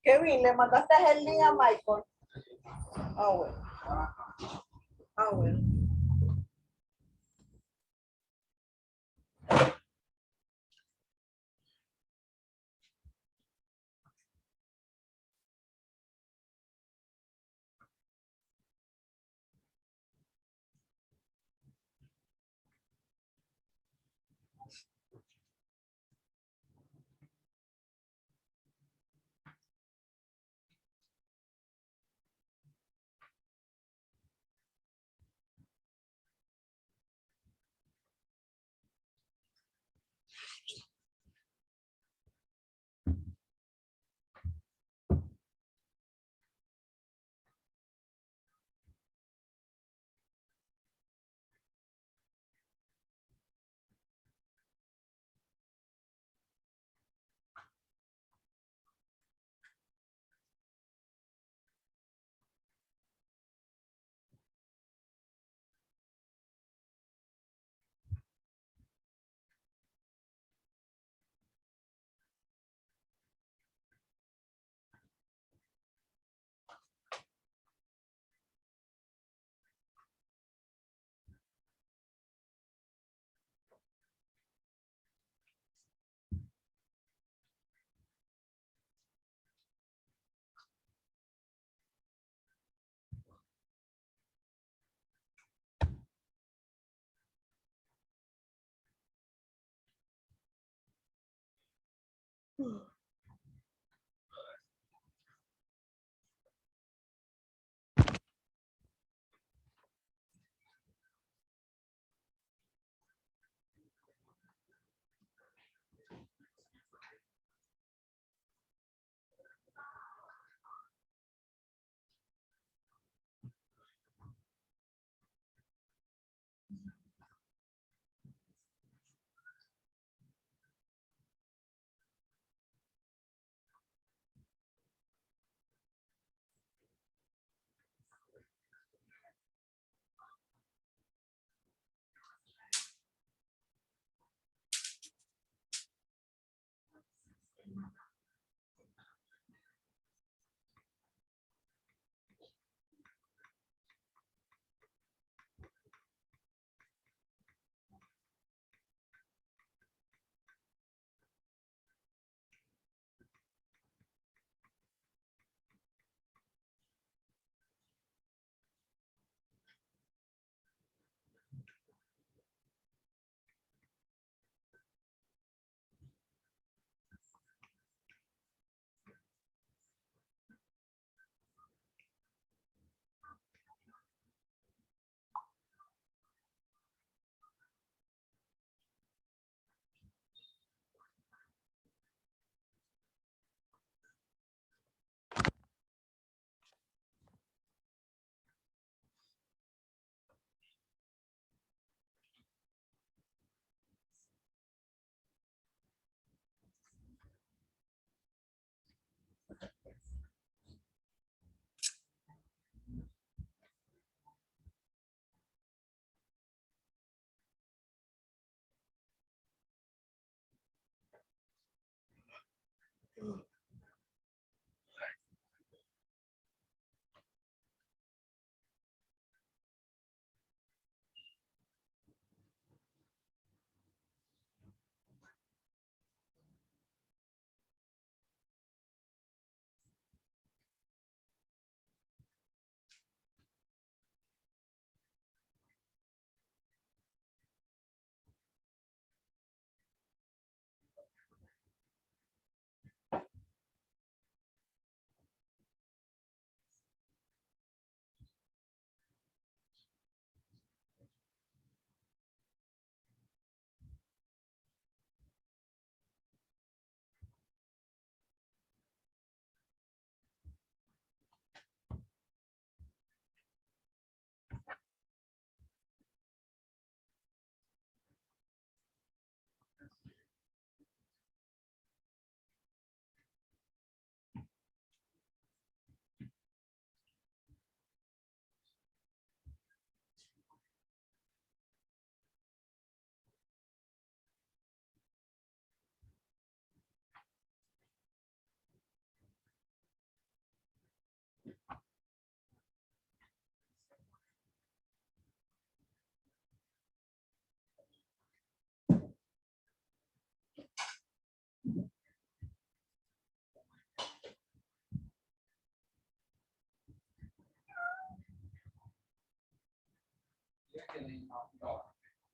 Kevin, ¿le mandaste el link a Michael? Ah, bueno. Ah, bueno.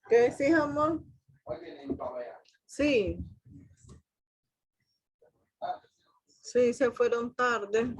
¿Qué decís, amor? Sí. Sí, se fueron tarde.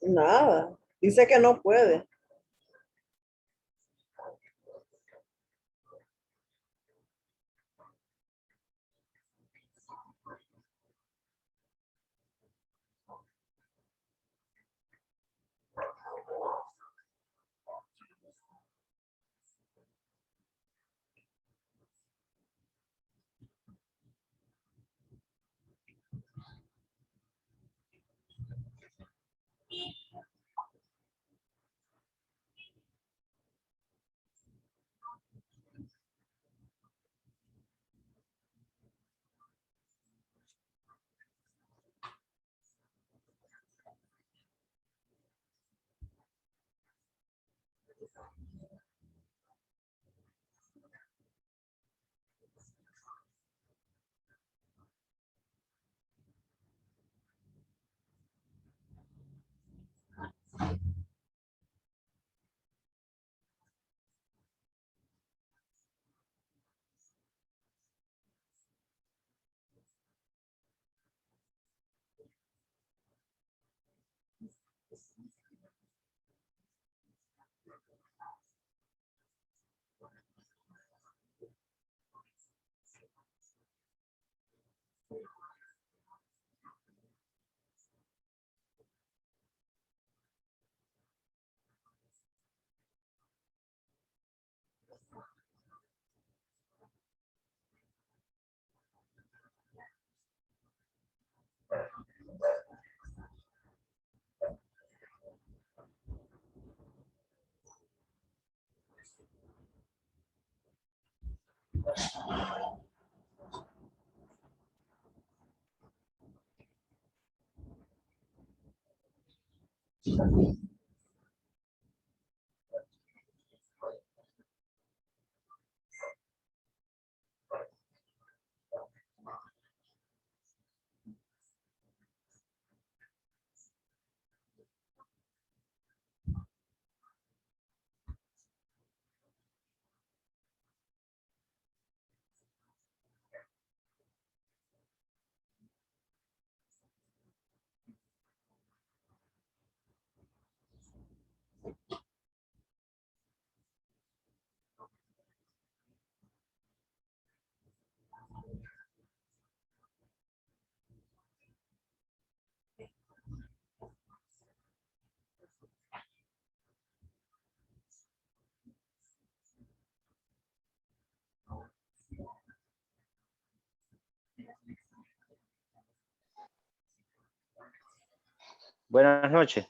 Nada. Dice que no puede. Buenas noches.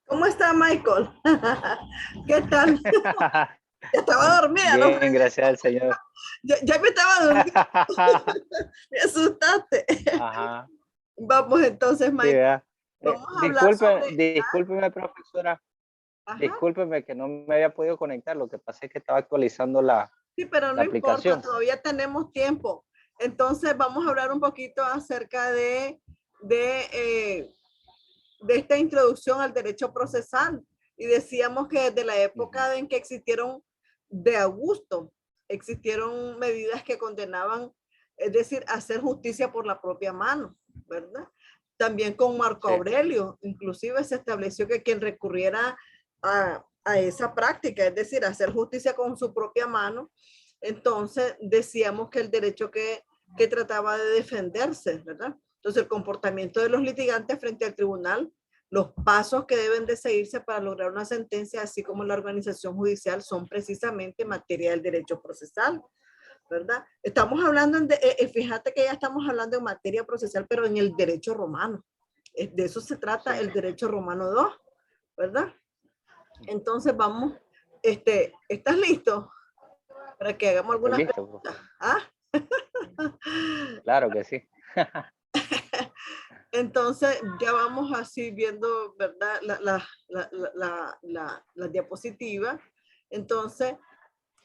¿Cómo está Michael? ¿Qué tal? Ya estaba dormida, ¿no? Bien, gracias al Señor. Ya me estaba durmiendo. Me asustaste. Ajá. Vamos entonces, Sí, Michael. ¿verdad? Vamos a hablar sobre... Discúlpeme, profesora. Ajá. Discúlpeme que no me había podido conectar. Lo que pasa es que estaba actualizando la Sí, pero no importa, aplicación. todavía tenemos tiempo. Entonces vamos a hablar un poquito acerca de esta introducción al derecho procesal. Y decíamos que desde la época en que existieron de Augusto, existieron medidas que condenaban, es decir, hacer justicia por la propia mano, ¿verdad? También con Marco Sí. Aurelio, inclusive se estableció que quien recurriera a esa práctica, es decir, hacer justicia con su propia mano, entonces decíamos que el derecho que trataba de defenderse, ¿verdad? Entonces el comportamiento de los litigantes frente al tribunal, los pasos que deben de seguirse para lograr una sentencia, así como la organización judicial, son precisamente materia del derecho procesal, ¿verdad? Estamos hablando, fíjate que ya estamos hablando en materia procesal, pero en el derecho romano, De eso se trata Sí. el derecho romano 2, ¿verdad? Entonces vamos, ¿estás listo para que hagamos Estoy algunas listo, preguntas? profesor. ¿Ah? Claro que sí. Entonces ya vamos así viendo, ¿verdad? La diapositiva. Entonces,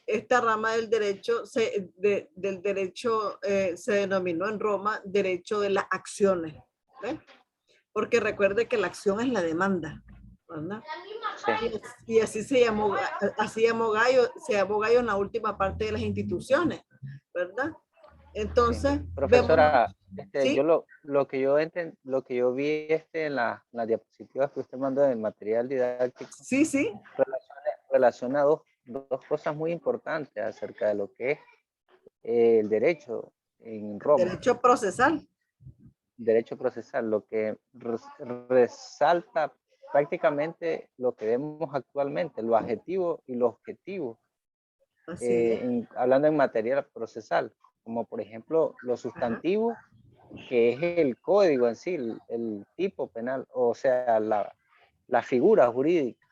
esta rama del derecho, del derecho se denominó en Roma derecho de las acciones, ¿ves? Porque recuerde que la acción es la demanda, ¿verdad? Sí. Y así se llamó Gallo en la última parte de las instituciones, ¿verdad? Sí. Entonces, vemos, Profesora, ¿sí? lo que yo vi en las diapositivas que usted mandó en el material didáctico Sí, sí, relaciona dos cosas muy importantes acerca de lo que es el derecho en Roma, derecho procesal. derecho procesal, lo que resalta prácticamente lo que vemos actualmente, lo adjetivo y lo objetivo, Así es. hablando en materia procesal, como por ejemplo los Ajá. sustantivos, que es el código en sí, el tipo penal, o sea, la figura jurídica,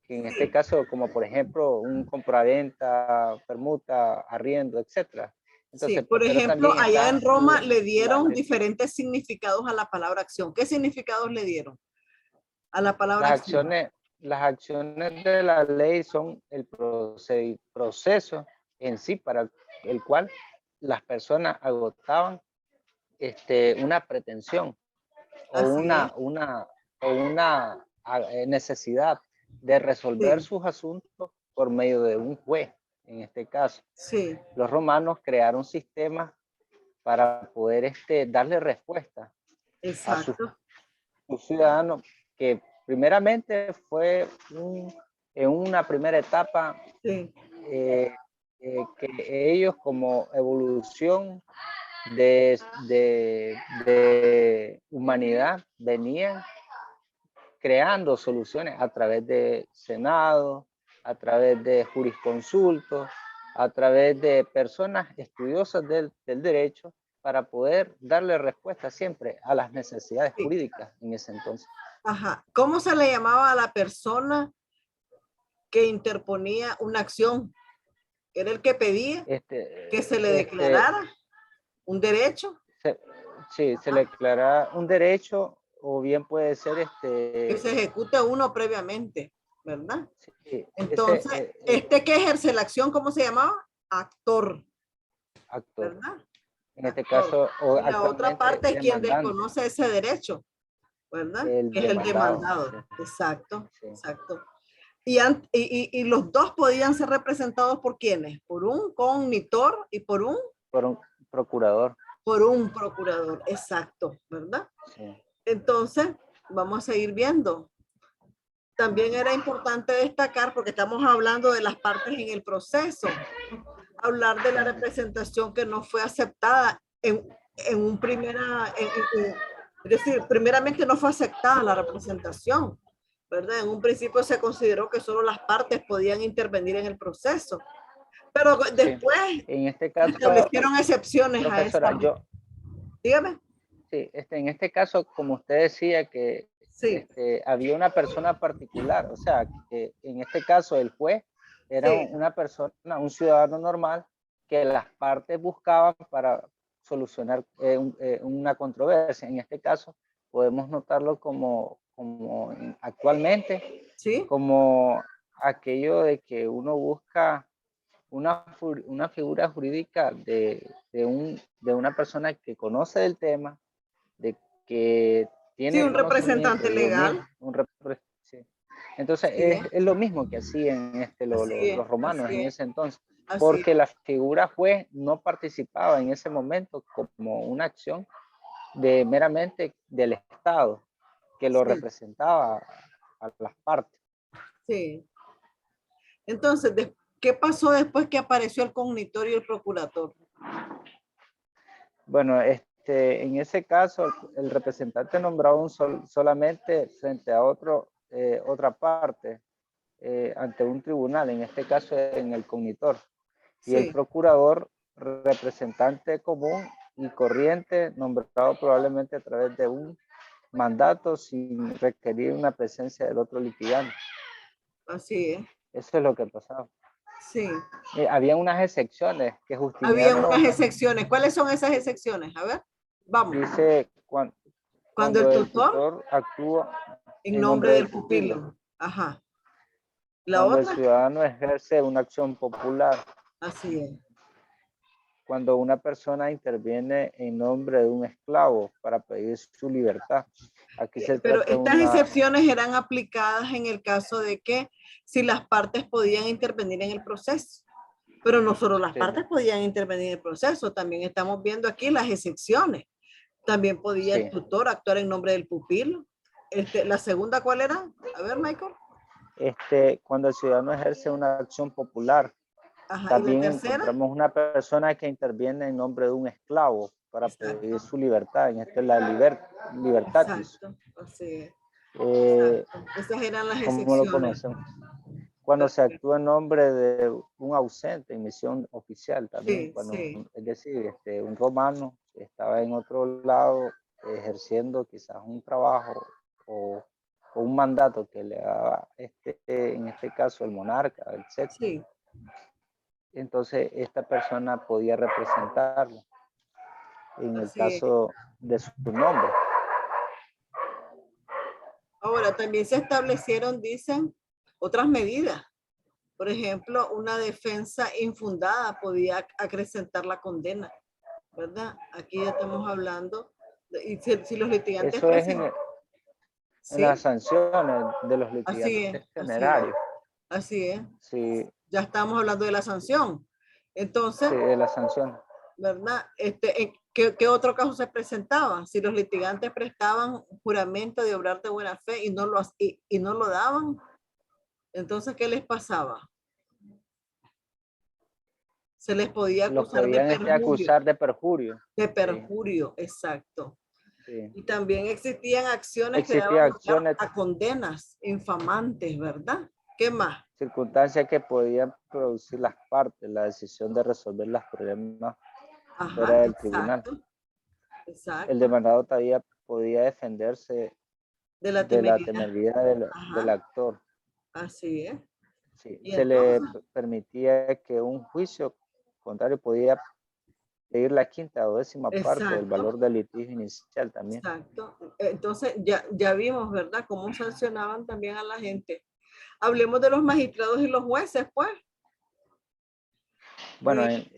que en este Sí, caso, como por ejemplo, un compraventa, permuta, arriendo, etcétera. sí. Entonces, Por pero ejemplo, también allá está en Roma le dieron diferentes significados a la palabra acción. ¿Qué significados le dieron a la palabra las acción? acciones, las acciones de la ley son el proceso en sí para el cual las personas agotaban una pretensión o Así es. una necesidad de resolver Sí, sus asuntos por medio de un juez. En este caso, sí, los romanos crearon sistemas para poder darle respuesta a exacto. sus ciudadanos, que primeramente fue en una primera etapa Sí, eh, que ellos como evolución de humanidad venían creando soluciones a través de Senado, a través de jurisconsultos, a través de personas estudiosas del derecho para poder darle respuesta siempre a las necesidades sí. jurídicas en ese entonces. Ajá. ¿Cómo se le llamaba a la persona que interponía una acción? ¿Era el que pedía que se le Este, declarara un derecho? se, sí, se le Ajá. declara un derecho o bien puede ser Que se ejecute uno previamente, ¿verdad? sí, Entonces, que ejerce la acción, ¿cómo se llamaba? Actor, actor. ¿verdad? En este Actor. caso, o Y la otra actualmente parte es quien demandante, desconoce ese derecho, ¿verdad? el Que es el demandado. demandado. Sí, Exacto, sí, exacto. Y los dos podían ser representados por quienes, por un cognitor y por un procurador. por un procurador, exacto, ¿verdad? Sí. Entonces, vamos a seguir viendo. También era importante destacar, porque estamos hablando de las partes en el proceso, hablar de la representación que no fue aceptada en un es decir, primeramente no fue aceptada la representación, ¿verdad? En un principio se consideró que solo las partes podían intervenir en el proceso, pero Sí. después En este se caso, establecieron excepciones a esa. profesora, Dígame. sí, en este caso, como usted decía, que Sí, había una persona particular, o sea, que en este caso el juez era sí, una persona, un ciudadano normal que las partes buscaban para solucionar una controversia. En este caso, podemos notarlo como actualmente, sí, como aquello de que uno busca una figura jurídica de una persona que conoce del tema, de que sí, tiene un conocimiento representante y legal. domina sí. Entonces Sí, es lo mismo que hacían así es, los romanos así en es, ese entonces, así porque es. la figura juez no participaba en ese momento como una acción de meramente del Estado que lo Sí, representaba a las partes. sí. Entonces, ¿qué pasó después que apareció el cognitor y el procurador? Bueno, en ese caso, el representante nombraba solamente frente a otra parte, ante un tribunal, en este caso en el cognitor, y el Sí, procurador, representante común y corriente, nombrado probablemente a través de un mandato sin requerir una presencia del otro litigante. Así es. Eso es lo que pasaba. Sí. Había unas excepciones que Había Justiniano unas excepciones. ¿Cuáles son esas excepciones? A ver, vamos. dice Cuando cuando el el tutor tutor actúa en en nombre nombre del del pupilo, pupilo. Ajá. La cuando el otra, ciudadano ejerce una acción popular, así es. cuando una persona interviene en nombre de un esclavo para pedir su libertad. Aquí se Pero trata de estas una... excepciones eran aplicadas en el caso de que si las partes podían intervenir en el proceso. Pero no solo las Sí, partes podían intervenir en el proceso, también estamos viendo aquí las excepciones. También podía el sí. tutor actuar en nombre del pupilo. La segunda, ¿cuál era? A ver, Michael. Cuando el ciudadano ejerce una acción popular, Ajá. ¿Y la también tercera? encontramos una persona que interviene en nombre de un esclavo para pedir Exacto. su libertad. En este es la libertatis. Exacto. Así es. Eh, Exacto. Esas eran las ¿Cómo lo excepciones. conocemos? Cuando se Perfecto. actúa en nombre de un ausente en misión oficial también, Sí, cuando, sí. es decir, un romano estaba en otro lado ejerciendo quizás un trabajo o un mandato que le daba en este caso el monarca, el sexo. Sí. Entonces esta persona podía representarlo en el Así es. caso de su nombre. Ahora, también se establecieron, dicen, otras medidas. Por ejemplo, una defensa infundada podía acrecentar la condena, ¿verdad? Aquí ya estamos hablando, y si los litigantes Eso es presentan, en las ¿sí? sanciones de los Así es, litigantes así es, temerarios. así es. Sí, Ya estamos hablando de la sanción. Entonces, sí, de las sanciones. ¿verdad? ¿Qué otro caso se presentaba? Si los litigantes prestaban juramento de obrar de buena fe y no lo daban, entonces, ¿qué les pasaba? Se les podía Los acusar de podían perjurio. acusar de perjurio. De Sí, perjurio, exacto. sí. Y también existían acciones que Existían daban lugar acciones, a condenas infamantes, ¿verdad? ¿Qué más? circunstancias que podían producir las partes, la decisión de resolver los problemas Ajá, fuera del tribunal. exacto, El exacto. demandado todavía podía defenderse De la de la temeridad. temeridad del Ajá, actor. así es. Sí, Y se le entonces, permitía que un juicio contrario podía pedir la quinta o décima parte del exacto, valor del litigio inicial también. exacto. Entonces, ya vimos, ¿verdad? Cómo sancionaban también a la gente. Hablemos de los magistrados y los jueces, pues. Por Bueno, ejemplo,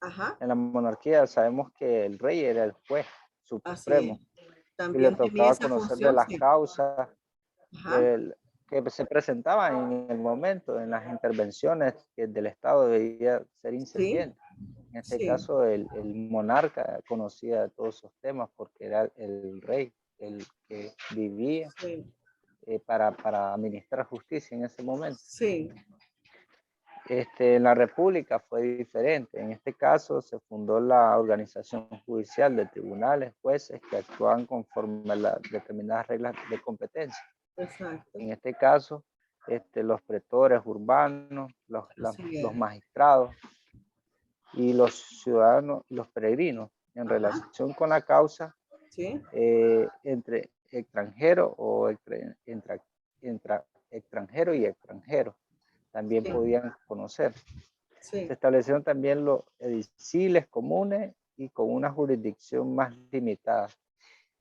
ajá, en la monarquía sabemos que el rey era el juez así es. supremo y le También tenía tocaba esa conocer de función, las sí. causas Ajá, del- que se presentaban en el momento, en las intervenciones que del Estado debía ser sí, incipiente. En este sí, caso, el monarca conocía todos esos temas porque era el rey el que vivía sí, para administrar justicia en ese momento. sí. En la República fue diferente. En este caso se fundó la organización judicial de tribunales, jueces que actúan conforme a las determinadas reglas de competencia. Exacto, En este caso, los pretores urbanos, así los es. magistrados y los ciudadanos, los peregrinos, en Ajá, relación con la causa sí, entre extranjero o extranjero y extranjero, también sí, podían conocer. Se sí, establecieron también los ediciles comunes y con una jurisdicción más limitada.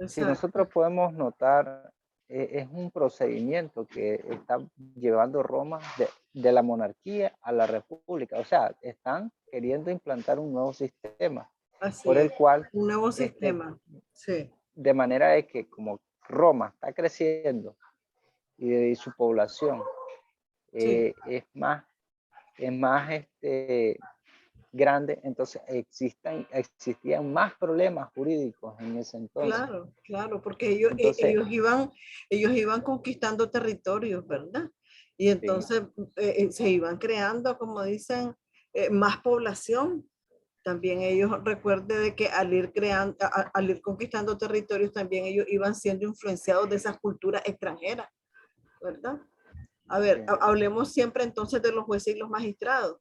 Si nosotros exacto. podemos notar, es un procedimiento que está llevando Roma de la monarquía a la república. O sea, están queriendo implantar un nuevo sistema Así por el es. cual, Un nuevo este, sistema. Sí, de manera de que como Roma está creciendo y su población sí. es más grande, entonces existían más problemas jurídicos en ese entonces. Claro, claro, porque Entonces, ellos iban conquistando territorios, ¿verdad? Y sí, entonces se iban creando, como dicen, más población. También ellos recuerden de que al ir creando, al ir conquistando territorios, también ellos iban siendo influenciados de esas culturas extranjeras, ¿verdad? A ver, sí. hablemos siempre entonces de los jueces y los magistrados.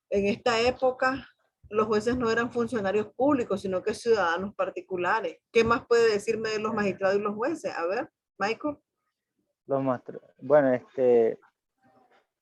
En esta época, los jueces no eran funcionarios públicos, sino que ciudadanos particulares. ¿Qué más puede decirme de los magistrados y los jueces? A ver, Michael. Bueno,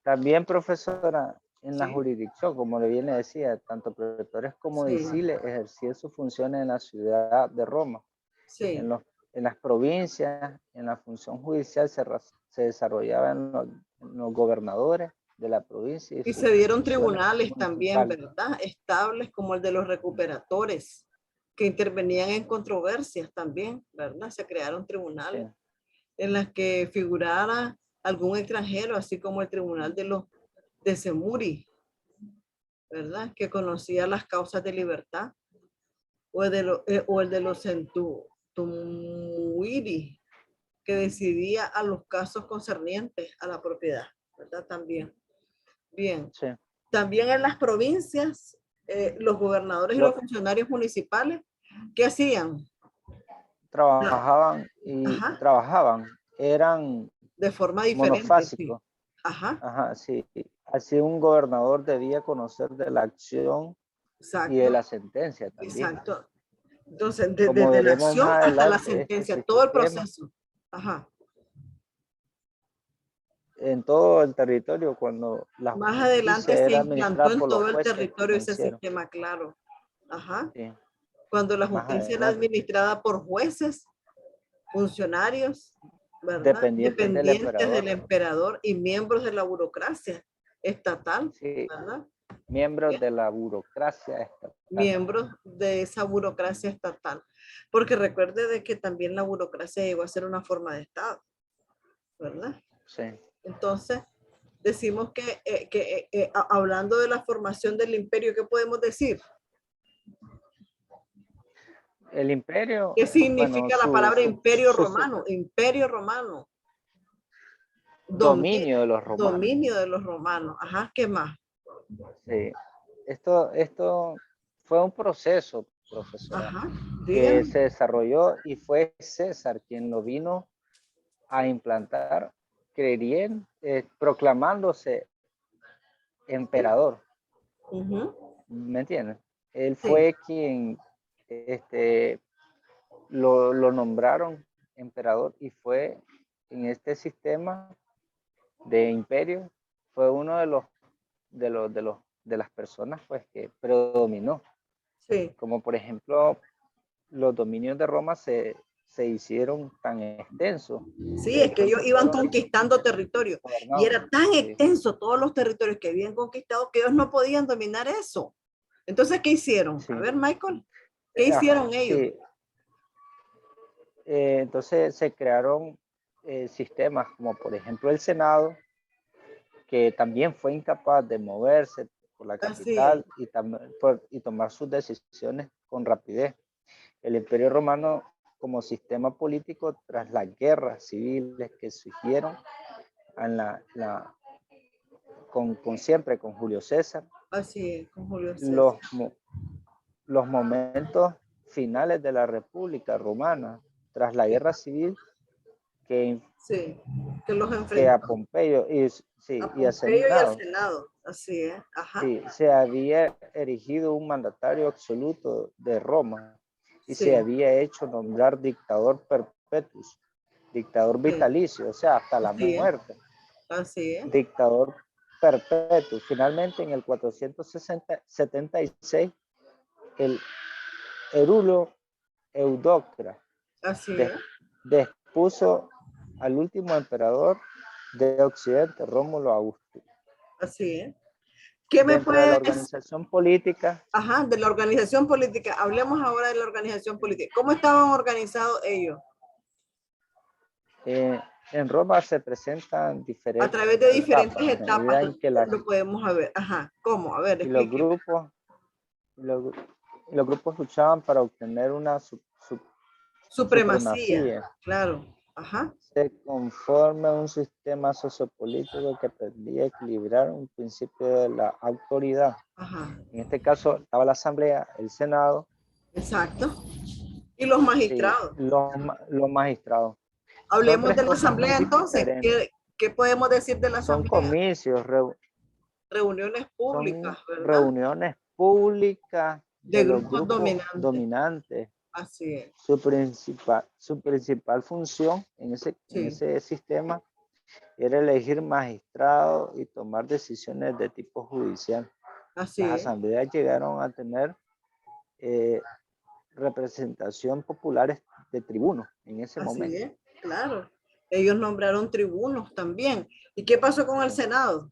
también, profesora, en la jurisdicción, como le bien le decía, tanto pretorios como ediciles ejercían sus funciones en la ciudad de Roma. Sí. En las provincias, en la función judicial se desarrollaba en los gobernadores de la provincia. Y se dieron tribunales también, ¿verdad? Estables como el de los recuperadores, que intervenían en controversias también, ¿verdad? Se crearon tribunales en las que figurara algún extranjero, así como el tribunal de Semuri, ¿verdad? Que conocía las causas de libertad, o el de los Centumuiri, que decidía a los casos concernientes a la propiedad, ¿verdad? También. Bien. Sí. También en las provincias, los gobernadores y los funcionarios municipales, ¿qué hacían? Trabajaban eran de forma diferente. Monofásicos. Sí. Ajá, sí. Así un gobernador debía conocer de la acción. Exacto. Y de la sentencia también. Exacto. Entonces, desde la acción hasta la sentencia, todo el proceso. Ajá. En todo el territorio, cuando más adelante se implantó en todo el territorio ese sistema, claro. Ajá. Sí. Cuando la justicia era administrada por jueces, funcionarios, ¿verdad? Dependientes del emperador y miembros de la burocracia estatal, sí. ¿Verdad? Miembros de la burocracia estatal. Miembros de esa burocracia estatal. Porque recuerde de que también la burocracia llegó a ser una forma de Estado, ¿verdad? Sí. Entonces, decimos que hablando de la formación del imperio, ¿qué podemos decir? El imperio. ¿Qué significa la palabra imperio romano? Imperio romano. Dominio de los romanos. Dominio de los romanos. Ajá, ¿qué más? Sí. Esto fue un proceso, profesora, que se desarrolló y fue César quien lo vino a implantar, proclamándose emperador. ¿Me entiendes? Él fue quien lo nombraron emperador y fue en este sistema de imperio, fue uno de las personas pues que predominó. Sí. Como por ejemplo, los dominios de Roma se hicieron tan extensos. Sí, es que ellos iban conquistando territorio y era tan extenso todos los territorios que habían conquistado que ellos no podían dominar eso. Entonces, ¿qué hicieron? Sí. A ver, Michael, ¿qué hicieron ellos? Sí. Entonces se crearon sistemas como por ejemplo el Senado, que también fue incapaz de moverse por la capital y tomar sus decisiones con rapidez. El Imperio Romano como sistema político tras las guerras civiles que surgieron siempre con Julio César. Así es, con Julio César. Los momentos finales de la República Romana tras la guerra civil que los enfrentó. Que a Pompeyo y al Senado. Así es. Ajá. Sí, se había erigido un mandatario absoluto de Roma y se había hecho nombrar dictador perpetuus, dictador vitalicio, o sea, hasta la muerte. Así es. Dictador perpetuo. Finalmente, en el 476, el Herulo Eudocra dispuso al último emperador de Occidente, Rómulo Augusto. Así es. ¿Qué me puede decir? De la organización política. Ajá, de la organización política. Hablemos ahora de la organización política. ¿Cómo estaban organizados ellos? En Roma se presentan diferentes. A través de diferentes etapas lo podemos ver. Ajá, ¿cómo? A ver, y los grupos luchaban para obtener una supremacía. Claro. Ajá. Se conforma un sistema sociopolítico que pretendía equilibrar un principio de la autoridad. Ajá. En este caso estaba la Asamblea, el Senado. Exacto. Y los magistrados. Sí, los magistrados. Hablemos de la Asamblea entonces. ¿Qué podemos decir de la Asamblea? Son comicios, reuniones públicas, ¿verdad? Reuniones pública De de los grupos grupos dominantes. Así es. Su principal función en Sí. ese sistema era elegir magistrados y tomar decisiones de tipo judicial. Así Las es. asambleas llegaron a tener representación popular de tribunos en ese Así momento. es, claro. Ellos nombraron tribunos también. ¿Y qué pasó con el Senado?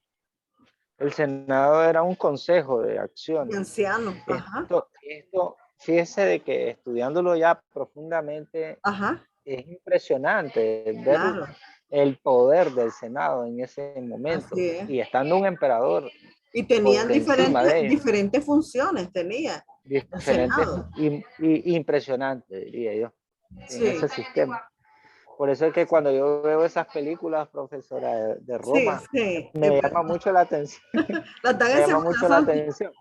El Senado era un consejo de acción. De ancianos, ajá. Esto, fíjese de que estudiándolo ya profundamente, Ajá, es impresionante ver claro. el poder del Senado en ese momento. Así es. Y estando un emperador Y tenían por encima de ellos, diferentes funciones, tenía el diferentes Senado. y impresionante, diría yo, en Sí, ese sistema. Por eso es que cuando yo veo esas películas, profesora, de sí, Roma, sí. me llama mucho la atención. La están Me en llama Semana mucho la Santa. atención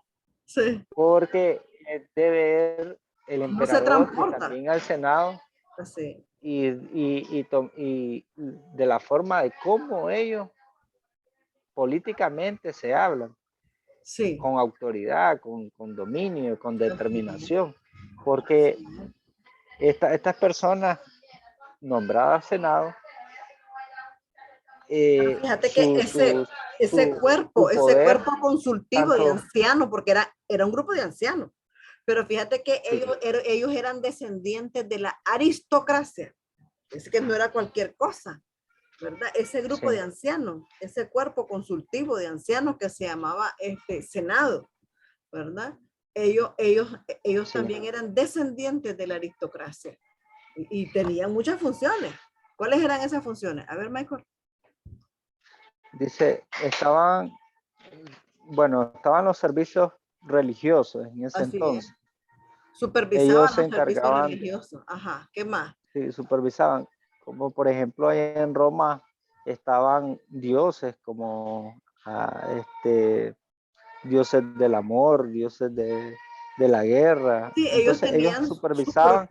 Sí. porque es de ver el ¿Cómo se emperador y transporta? también al Senado Así. y de la forma de cómo ellos políticamente se hablan, Sí. con autoridad, con dominio, con Así es. determinación, porque estas personas nombradas al Senado, Pero fíjate que ese su poder, cuerpo consultivo de tanto, ancianos, porque era un grupo de ancianos, pero fíjate que sí, ellos eran descendientes de la aristocracia. Es que no era cualquier cosa, ¿verdad? Ese grupo sí, de ancianos, ese cuerpo consultivo de ancianos que se llamaba Senado, ¿verdad? Ellos sí. también eran descendientes de la aristocracia y tenían muchas funciones. ¿Cuáles eran esas funciones? A ver, Michael. Dice, estaban los servicios religiosos en ese Así es. entonces. Ellos Supervisaban se los servicios encargaban, religiosos. Ajá, ¿qué más? sí, supervisaban, como por ejemplo ahí en Roma estaban dioses como dioses del amor, dioses de la guerra. Sí, ellos Entonces ellos tenían supervisaban,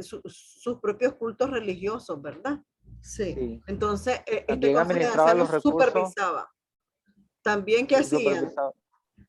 sus propios cultos religiosos, ¿verdad? Sí. sí, Entonces, este también consejo de administraban los ancianos recursos, supervisaba. También, ¿qué sí, hacían?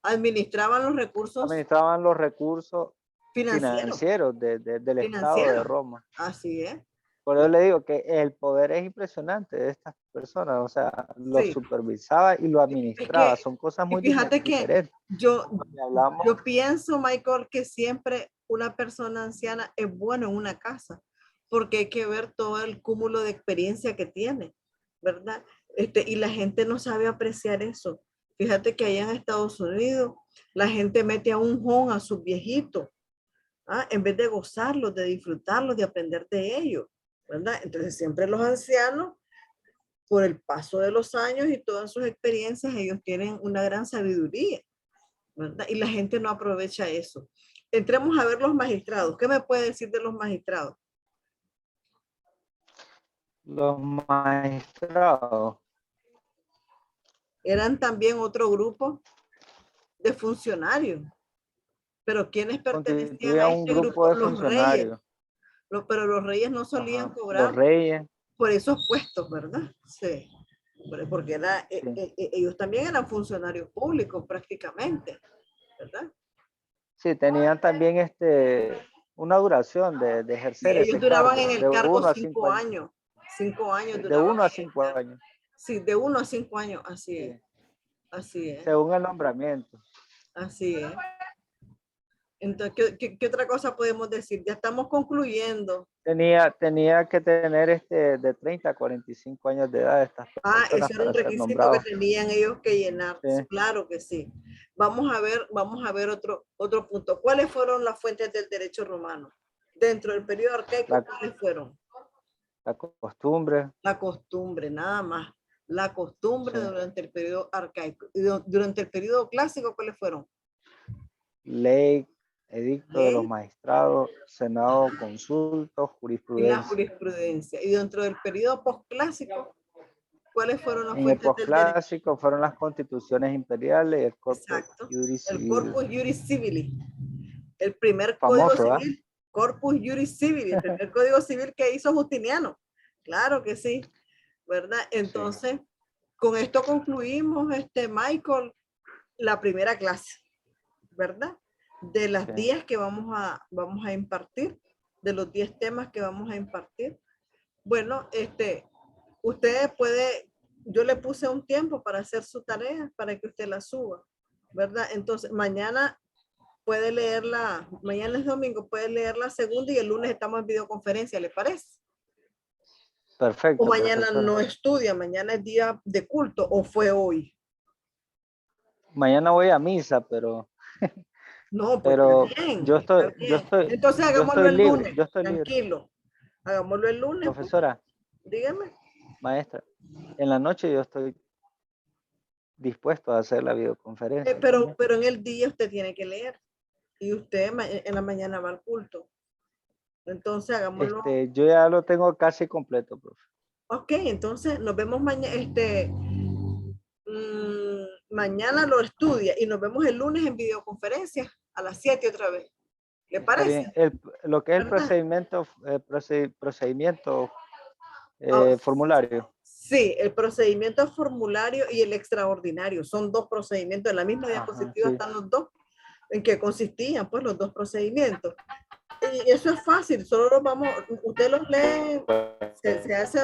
Administraban los recursos administraban los recursos financieros. financieros del Estado de Financieros. Roma. Así es. Por eso le digo que el poder es impresionante de estas personas, o sea, lo Sí. supervisaba y lo Es administraba, que, son cosas y muy fíjate que diferentes. yo, Cuando hablamos, yo pienso, Michael, que siempre una persona anciana es bueno en una casa, porque hay que ver todo el cúmulo de experiencia que tiene, ¿verdad? Y la gente no sabe apreciar eso. Fíjate que allá en Estados Unidos la gente mete a un home a sus viejitos, ¿ah? En vez de gozarlos, de disfrutarlos, de aprender de ellos, ¿verdad? Entonces siempre los ancianos, por el paso de los años y todas sus experiencias, ellos tienen una gran sabiduría, ¿verdad? Y la gente no aprovecha eso. Entremos a ver los magistrados. ¿Qué me puede decir de los magistrados? los magistrados Eran también otro grupo de funcionarios. Pero ¿quiénes pertenecían a constituían un este grupo grupo? de Los reyes. funcionarios. Pero los reyes no solían Ajá. Los cobrar reyes, por esos puestos, ¿verdad? Sí. Porque sí. ellos también eran funcionarios públicos prácticamente, ¿verdad? Sí, tenían también una duración de Sí, ejercer ellos ese duraban cargo, en el de cargo 1 a 5 años. 5 años. 5 años De duraban 1 a 5 en el cargo. años, Sí, de 1 a 5 años, así es. sí, Así es. según el nombramiento. Así es. Entonces, ¿qué otra cosa podemos decir? Ya estamos concluyendo. Tenía que tener de 30 a 45 años de edad estas Ah, personas ese era un para ser requisito que nombrados. tenían ellos que llenar. Sí. Claro que sí. Vamos a ver otro punto. ¿Cuáles fueron las fuentes del derecho romano? Dentro del periodo arcaico, ¿cuáles fueron? La costumbre, La costumbre, nada más. La costumbre sí. durante el periodo arcaico. Y durante el periodo clásico, ¿cuáles fueron? Ley, edicto de los Ley magistrados, senado, consultos, y la jurisprudencia. jurisprudencia. Y dentro del periodo posclásico, ¿cuáles fueron las En el fuentes del derecho? posclásico fueron las constituciones imperiales y el Corpus Exacto. Juris El Civilis. Corpus Juris Civilis. El primer código Famoso, ¿ah? civil. Corpus Juris Civilis. El primer código civil que hizo Justiniano. Claro que sí. ¿Verdad? Entonces, con esto concluimos, Michael, la primera clase. ¿verdad? De las Sí. 10 que vamos a impartir, de los 10 temas que vamos a impartir. Bueno, usted puede, yo le puse un tiempo para hacer su tarea, para que usted la suba, ¿verdad? Entonces, mañana puede leerla, mañana es domingo, puede leer la segunda y el lunes estamos en videoconferencia, ¿le parece? O Perfecto, mañana profesora. no estudia, mañana es día de culto, o fue hoy. Mañana voy a misa, No, pues pero está bien, yo está estoy, yo bien. estoy, Entonces yo hagámoslo estoy el libre, lunes, yo estoy libre. tranquilo. Hagámoslo el lunes, pues, Profesora, dígame. maestra, en la noche yo estoy dispuesto a hacer la videoconferencia también. Pero en el día usted tiene que leer y usted en la mañana va al culto. Entonces hagámoslo. Yo ya lo tengo casi completo, profe. Ok, entonces nos vemos mañana, mañana lo estudia y nos vemos el lunes en videoconferencia a las 7 otra vez. ¿Le Está bien. parece? Lo que es el ¿Verdad? procedimiento Ah, formulario. sí, el procedimiento formulario y el extraordinario son dos procedimientos. En la misma Ajá, diapositiva sí. están los dos, en que consistían pues los dos procedimientos. Y eso es fácil, solo los vamos, usted los lee, se hace,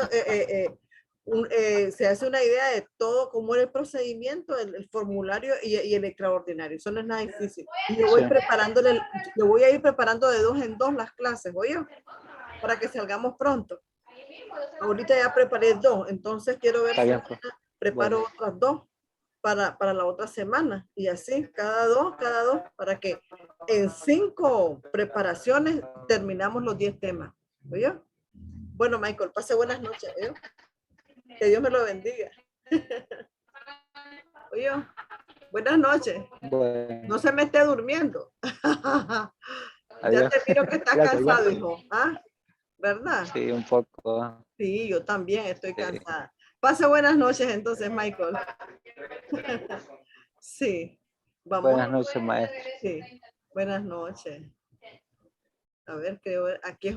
se hace una idea de todo, cómo era el procedimiento, el formulario y el extraordinario. Eso no es nada difícil. Y yo voy Sí. preparándole, yo voy a ir preparando de 2 en 2 las clases, oye, para que salgamos pronto. Ahorita ya preparé 2, entonces quiero ver Está si bien, profe. Bueno, preparo otras 2 para la otra semana. Y así, cada dos, para que en 5 preparaciones terminamos los 10 temas. ¿Oyó? Bueno, Michael, pase buenas noches. ¿oyó? Que Dios me lo bendiga. ¿Oyó? Buenas noches. bueno. No se me esté durmiendo. Ya Adiós. te miro que estás Gracias, igual. cansado, hijo. ¿Ah? ¿Verdad? Sí, un poco. Sí, yo también estoy Sí. cansada. Pase buenas noches entonces, Michael. Sí, vamos. Buenas noches, maestro. Sí, buenas noches. A ver, creo, aquí es